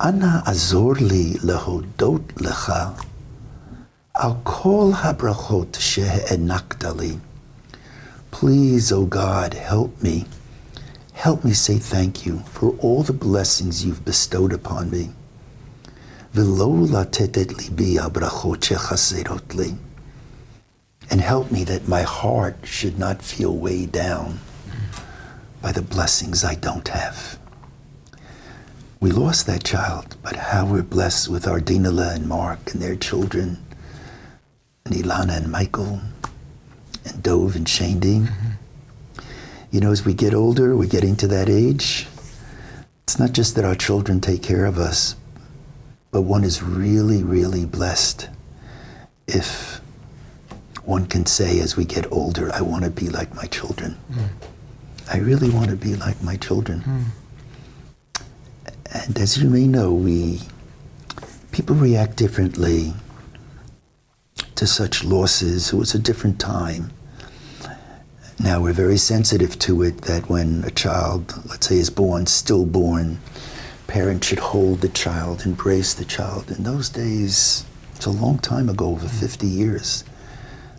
Ana azor li lehodot lecha al kol habrachot she'enakta li. Please, oh God, help me. Help me say thank you for all the blessings you've bestowed upon me. V'lo latetet libi al brachot shechaserot li. And help me that my heart should not feel weighed down by the blessings I don't have. We lost that child, but how we're blessed with our Dinala and Mark and their children, and Ilana and Michael, and Dove and Shandy. You know, as we get older, we're getting to that age. It's not just that our children take care of us, but one is really, really blessed if one can say as we get older, I want to be like my children. I really want to be like my children. And as you may know, people react differently to such losses. It was a different time. Now we're very sensitive to it, that when a child, let's say, is born, stillborn, parents should hold the child, embrace the child. In those days, it's a long time ago, over 50 years.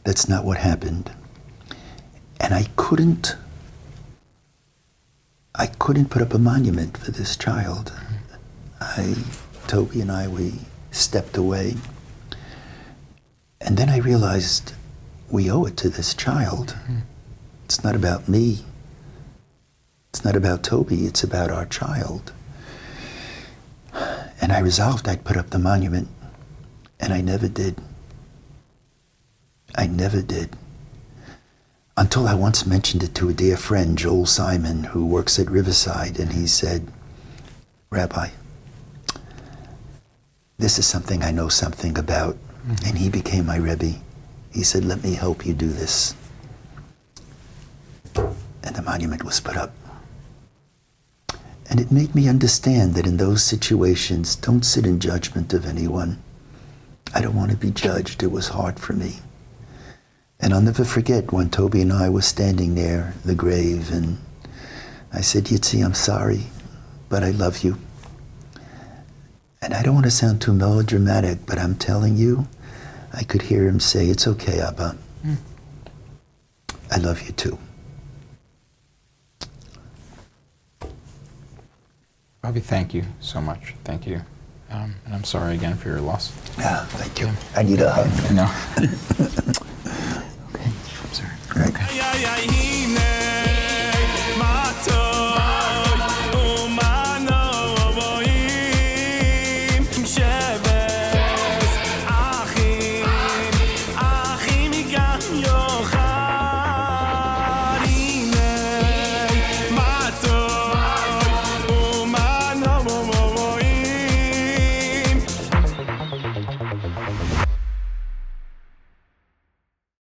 That's not what happened. And I couldn't put up a monument for this child. Toby and I, we stepped away. And then I realized we owe it to this child. It's not about me. It's not about Toby. It's about our child. And I resolved I'd put up the monument. And I never did. I never did. Until I once mentioned it to a dear friend, Joel Simon, who works at Riverside, and he said, Rabbi, this is something I know something about. And he became my Rebbe. He said, let me help you do this. And the monument was put up. And it made me understand that in those situations, don't sit in judgment of anyone. I don't want to be judged. It was hard for me. And I'll never forget when Toby and I were standing near the grave, and I said, Yitzi, I'm sorry, but I love you. And I don't want to sound too melodramatic, but I'm telling you, I could hear him say, it's okay, Abba. I love you too. Bobby, thank you so much. Thank you. And I'm sorry again for your loss. Thank you. I need a hug. No. Okay. I'm sorry. Okay.